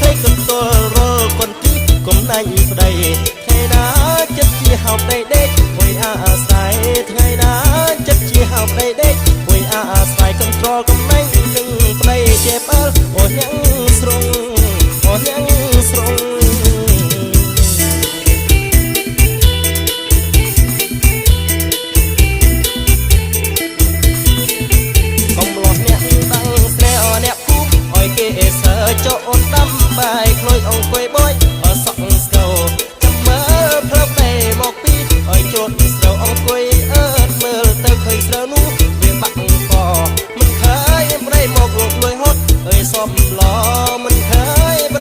ខេកន្ទល់រលកន្ទីកុំដាច់ប្តីថ្ងៃណាចិត្តជាហៅប្តីដេកមួយអាស្រ័យថ្ងៃណាចិត្តជាហៅប្តីដេកមួយអាស្រ័យកន្ត្រលកំណែងនឹងប្តីជាផ្អើលអូនយ៉ាងស្រងអូនយ៉ាងស្រងអ្នកដឹងស្នេហ៍អ្នកគូឲ្យគេសើចោអូនដាំបាយក្លួយអង្គុយ